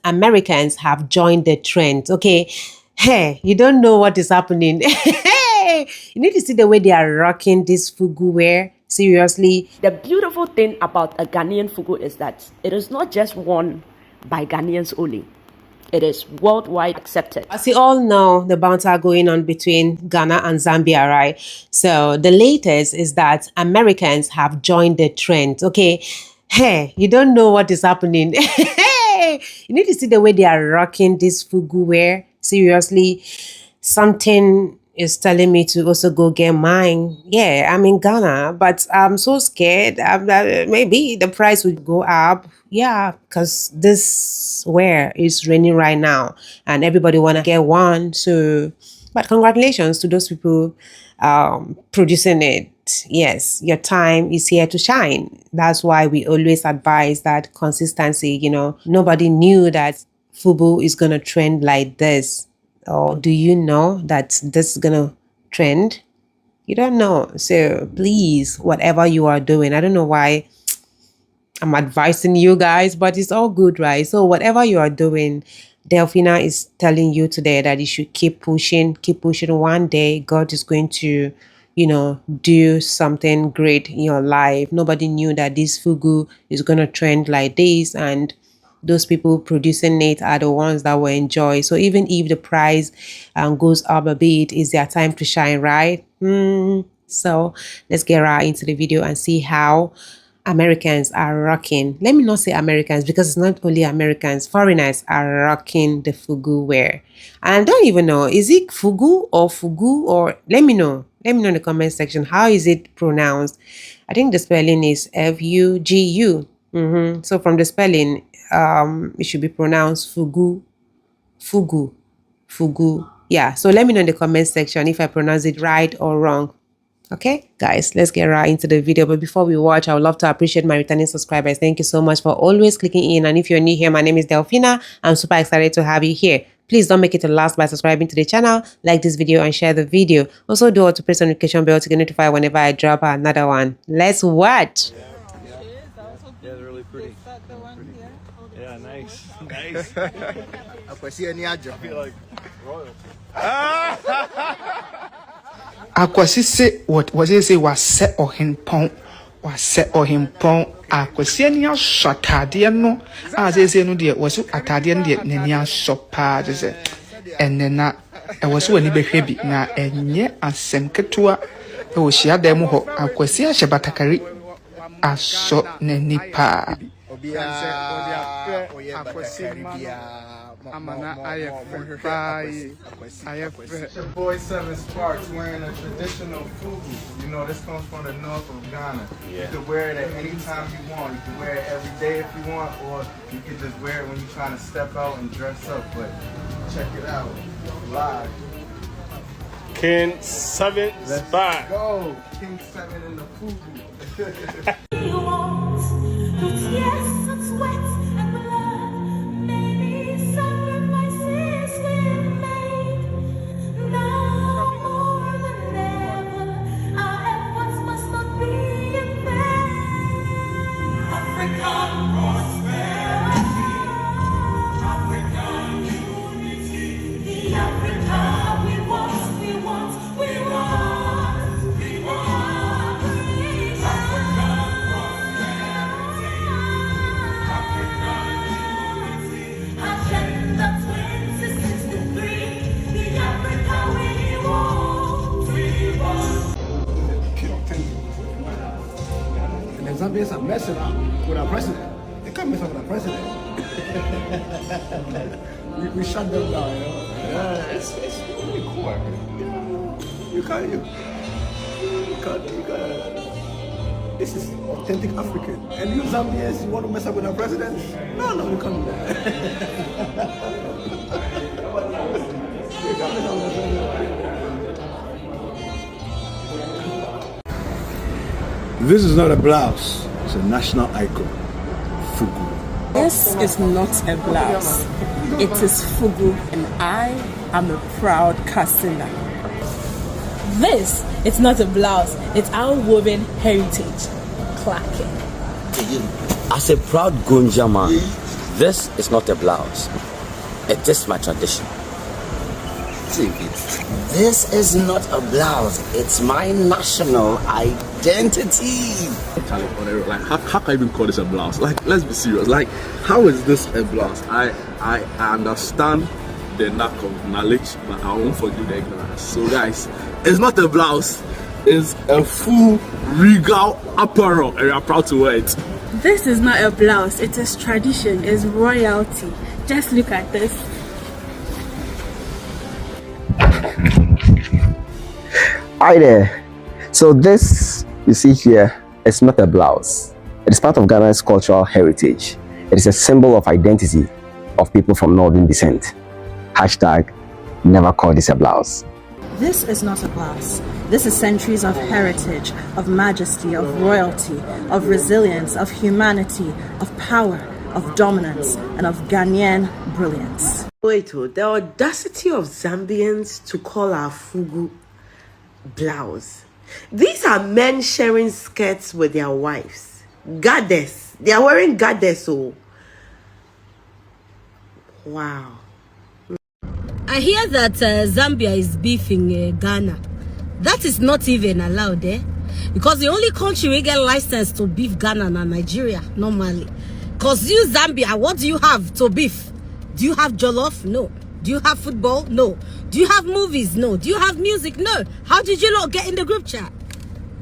Americans have joined the trend. Okay, hey, you don't know what is happening. Hey, you need to see the way they are rocking this fugu wear. Seriously. The beautiful thing about a Ghanaian fugu is that it is not just worn by Ghanaians only. It is worldwide accepted. As you all know, the banter going on between Ghana and Zambia, right? So the latest is that Americans have joined the trend. Okay, hey, you don't know what is happening. Hey, you need to see the way they are rocking this fugu wear. Seriously, something is telling me to also go get mine. Yeah, I'm in Ghana, but I'm so scared. Maybe the price would go up. Yeah, because this wear is raining right now, and everybody wanna get one. So, but congratulations to those people producing it. Yes, your time is here to shine. That's why we always advise that consistency. Nobody knew that Fubu is gonna trend like this. Or do you know that this is gonna trend? You don't know. So please, whatever you are doing, I don't know why I'm advising you guys, but it's all good, right? So whatever you are doing, Delphina is telling you today that you should keep pushing. One day, God is going to, do something great in your life. Nobody knew that this fugu is gonna trend like this, and those people producing it are the ones that will enjoy. So even if the price goes up a bit, it's their time to shine, right? So let's get right into the video and see how Americans are rocking. Let me not say Americans, because it's not only Americans. Foreigners are rocking the fugu wear. And I don't even know, is it fugu, or let me know. Let me know in the comment section, how is it pronounced? I think the spelling is F-U-G-U. So from the spelling, it should be pronounced fugu. Yeah, so let me know in the comment section if I pronounce it right or wrong. Okay, guys, let's get right into the video. But before we watch, I would love to appreciate my returning subscribers. Thank you so much for always clicking in. And if you're new here, my name is Delphina. I'm super excited to have you here. Please don't make it to last by subscribing to the channel, like this video, and share the video. Also, do all to press the notification bell to get notified whenever I drop another one. Let's watch. Yeah, they're really pretty. Yeah, nice. I feel like royal. Akwasi say what was he say was set or him pon was set or him pon akwasi ani asotade no as say no de was atade no de nani asopa je say enena e was wani behwe bi na enye asem ketua e wo hia da mu ho akwasi ahye batakari aso nani pa Amana It's your boy Seven Sparks wearing a traditional fugu. You know, this comes from the north of Ghana. Yeah. You can wear it at any time you want. You can wear it every day if you want, or you can just wear it when you're trying to step out and dress up. But check it out, live. King Seven Sparks. Go, King Seven in the fugu. You want, yes, it's wet and blood. Maybe sacrifices we've made. Now more than ever, our efforts must not be in vain. African prosperity, African unity, the Africa we want. And the Zambians are messing up with our president. They can't mess up with our president. we shut them down, you know. Yeah, it's really cool. You can't. This is authentic African. And you Zambians, you want to mess up with our president? No, you can't do that. You can't mess up with our president. This is not a blouse, it's a national icon, Fugu. This is not a blouse, it is Fugu, and I am a proud Kasina. This is not a blouse, it's our woven heritage, clacking. As a proud Gonja man, This is not a blouse. It is my tradition. This is not a blouse. It's my national identity. Like, how can I even call this a blouse? Like, let's be serious. Like, how is this a blouse? I understand the lack of knowledge, but I won't forgive the ignorance. So, guys, it's not a blouse. It's a full regal apparel, and you're proud to wear it. This is not a blouse, it is tradition, it's royalty. Just look at this. Hi there. So this you see here is not a blouse. It is part of Ghana's cultural heritage. It is a symbol of identity of people from northern descent. Hashtag never call this a blouse. This is not a blouse. This is centuries of heritage, of majesty, of royalty, of resilience, of humanity, of power, of dominance, and of Ghanaian brilliance. Wait, the audacity of Zambians to call our fugu blouse. These are men sharing skirts with their wives. Goddess. They are wearing goddess. Oh. Wow. I hear that Zambia is beefing Ghana. That is not even allowed there. Because the only country we get license to beef Ghana and Nigeria normally. Because you Zambia, what do you have to beef? Do you have jollof? No. Do you have football? No. Do you have movies? No. Do you have music? No. How did you not get in the group chat?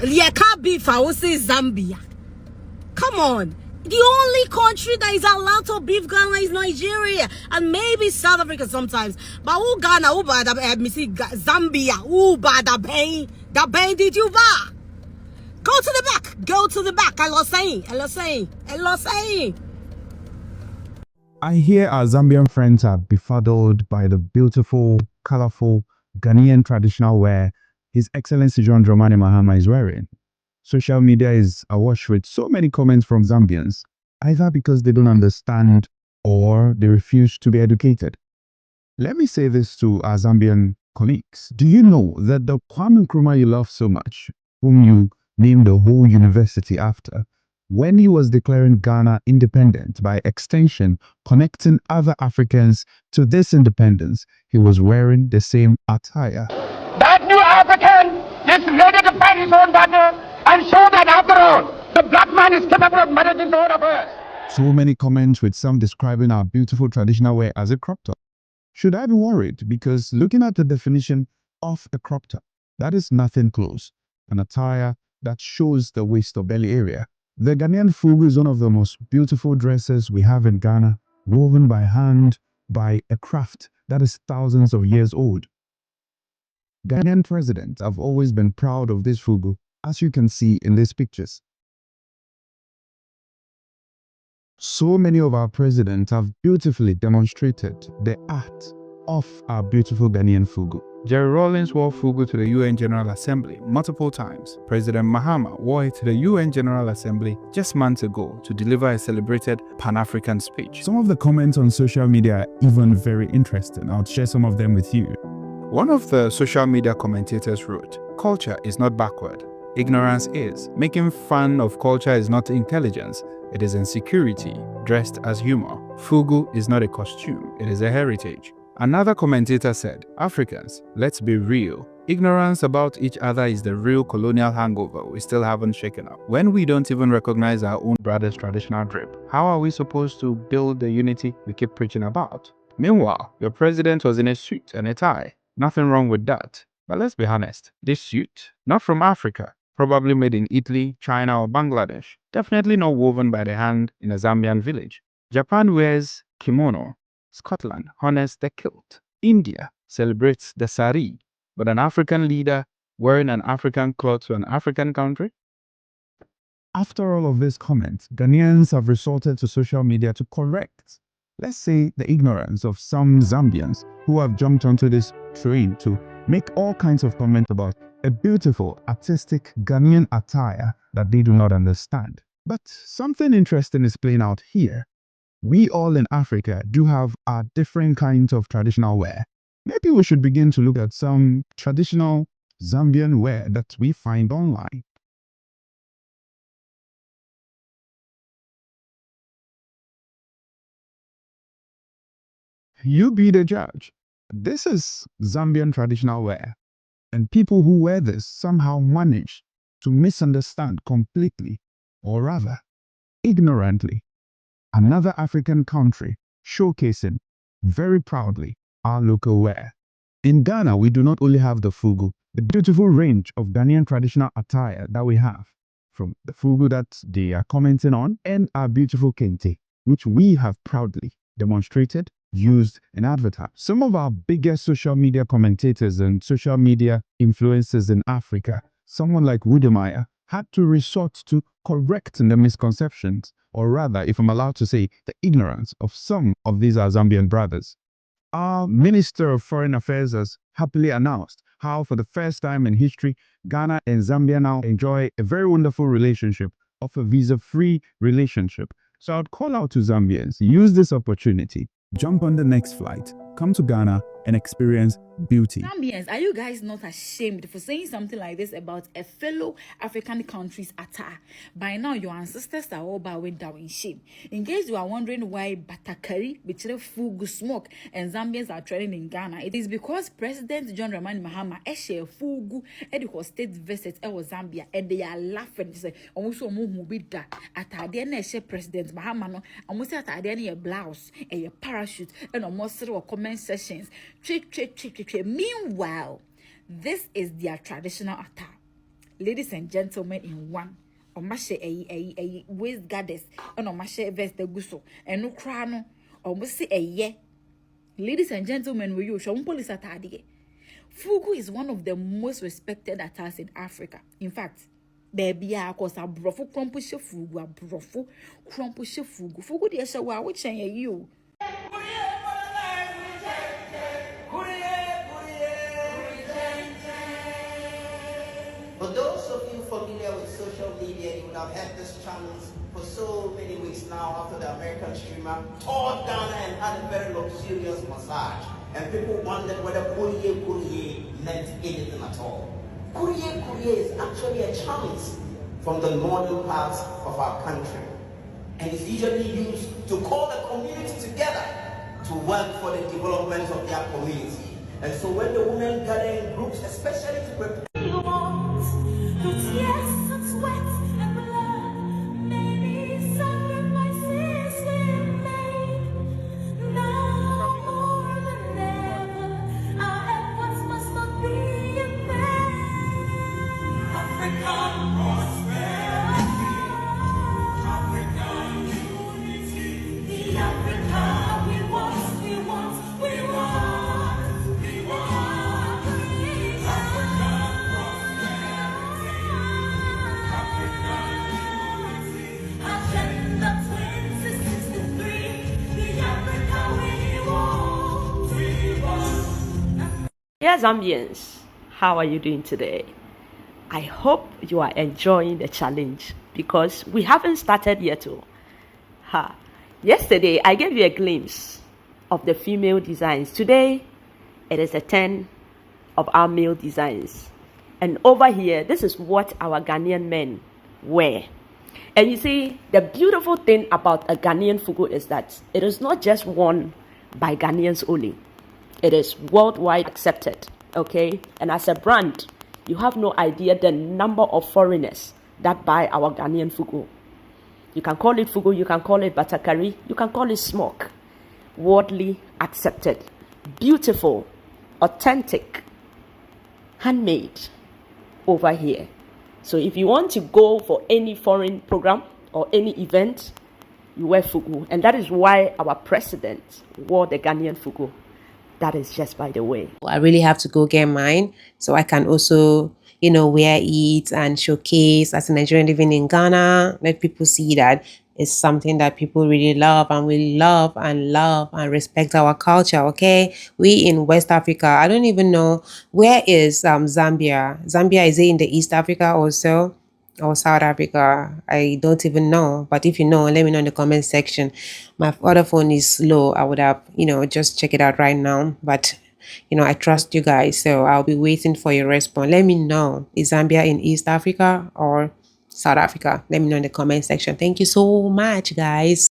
Yeah, can't beef, I will say Zambia. Come on. The only country that is allowed to beef Ghana is Nigeria and maybe South Africa sometimes. But who Ghana, who bad Zambia, who bad the pain did you buy? Go to the back, go to the back. I lost saying. I hear our Zambian friends are befuddled by the beautiful, colorful Ghanaian traditional wear His Excellency John Dramani Mahama is wearing. Social media is awash with so many comments from Zambians, either because they don't understand or they refuse to be educated. Let me say this to our Zambian colleagues. Do you know that the Kwame Nkrumah you love so much, whom you named the whole university after, when he was declaring Ghana independent, by extension, connecting other Africans to this independence, he was wearing the same attire? That new African is ready to fight his own battle and show that after all, the black man is capable of managing the whole affairs. So many comments with some describing our beautiful traditional wear as a crop top. Should I be worried? Because looking at the definition of a crop top, that is nothing close. An attire that shows the waist or belly area. The Ghanaian Fugu is one of the most beautiful dresses we have in Ghana, woven by hand by a craft that is thousands of years old. Ghanaian presidents have always been proud of this Fugu, as you can see in these pictures. So many of our presidents have beautifully demonstrated the art of our beautiful Ghanaian Fugu. Jerry Rawlings wore Fugu to the UN General Assembly multiple times. President Mahama wore it to the UN General Assembly just months ago to deliver a celebrated Pan-African speech. Some of the comments on social media are even very interesting. I'll share some of them with you. One of the social media commentators wrote, "Culture is not backward. Ignorance is. Making fun of culture is not intelligence. It is insecurity, dressed as humor. Fugu is not a costume. It is a heritage." Another commentator said, "Africans, let's be real. Ignorance about each other is the real colonial hangover we still haven't shaken up. When we don't even recognize our own brother's traditional drip, how are we supposed to build the unity we keep preaching about? Meanwhile, your president was in a suit and a tie. Nothing wrong with that. But let's be honest, this suit, not from Africa, probably made in Italy, China, or Bangladesh. Definitely not woven by the hand in a Zambian village. Japan wears kimono. Scotland honors the kilt. India celebrates the sari. But an African leader wearing an African cloth to an African country? After all of these comments, Ghanaians have resorted to social media to correct, let's say, the ignorance of some Zambians who have jumped onto this train to make all kinds of comments about a beautiful, artistic Ghanaian attire that they do not understand. But something interesting is playing out here. We all in Africa do have our different kinds of traditional wear. Maybe we should begin to look at some traditional Zambian wear that we find online. You be the judge. This is Zambian traditional wear, and people who wear this somehow manage to misunderstand completely, or rather, ignorantly, another African country showcasing very proudly our local wear. In Ghana, we do not only have the Fugu, the beautiful range of Ghanaian traditional attire that we have, from the Fugu that they are commenting on and our beautiful Kente, which we have proudly demonstrated, used, and advertised. Some of our biggest social media commentators and social media influencers in Africa, someone like Wudemeyer, had to resort to correcting the misconceptions, or rather, if I'm allowed to say, the ignorance of some of these our Zambian brothers. Our Minister of Foreign Affairs has happily announced how, for the first time in history, Ghana and Zambia now enjoy a very wonderful relationship of a visa-free relationship. So I'd call out to Zambians, use this opportunity, jump on the next flight, come to Ghana and experience beauty. Zambians, are you guys not ashamed for saying something like this about a fellow African country's attire? By now, your ancestors are all bowing down in shame. In case you are wondering why Batakari, Bichire Fugu smoke, and Zambians are trending in Ghana, it is because President John Dramani Mahama share Fugu at state visit Zambia, and they are laughing. They say, almost bida atade na share President Mahama no, almost atade na blouse, a parachute, and almost comment sessions. Meanwhile, this is their traditional attire. Ladies and gentlemen, in one, omashe a waist goddess, and omashe vest the guso, and no crown, almost say a ye. Ladies and gentlemen, we use police attire. Fugu is one of the most respected attires in Africa. In fact, baby, I cause a brofo crumpushe fugu, a brofo crumpushe fugu. Fugu the show, which are you? For those of you familiar with social media, you would have had this challenge for so many weeks now after the American streamer toured Ghana and had a very luxurious massage. And people wondered whether Kuriye meant anything at all. Kuriye is actually a challenge from the northern parts of our country. And it's usually used to call the community together to work for the development of their community. And so when the women gather in groups, especially to prepare Yes, it's wet and blood. Many sacrifices we made. Now more than ever, our efforts must not be in vain. African prosperity, African unity, the Africa we want, we want, we want, we want. Dear Zambians, how are you doing today? I hope you are enjoying the challenge because we haven't started yet. Yesterday, I gave you a glimpse of the female designs. Today, it is a turn of our male designs. And over here, this is what our Ghanaian men wear. And you see, the beautiful thing about a Ghanaian fugu is that it is not just worn by Ghanaians only. It is worldwide accepted, okay? And as a brand, you have no idea the number of foreigners that buy our Ghanaian fugu. You can call it fugu, you can call it batakari, you can call it smoke. Worldly accepted, beautiful, authentic, handmade over here. So if you want to go for any foreign program or any event, you wear fugu. And that is why our president wore the Ghanaian fugu. That is just by the way. I really have to go get mine so I can also, wear it and showcase as a Nigerian living in Ghana. Let people see that it's something that people really love, and we love and respect our culture, okay? We in West Africa, I don't even know, where is Zambia? Zambia, is it in the East Africa also? Or South Africa? I don't even know. But if you know, let me know in the comment section. My other phone is slow. I would have, just check it out right now. But, I trust you guys. So I'll be waiting for your response. Let me know. Is Zambia in East Africa or South Africa? Let me know in the comment section. Thank you so much, guys.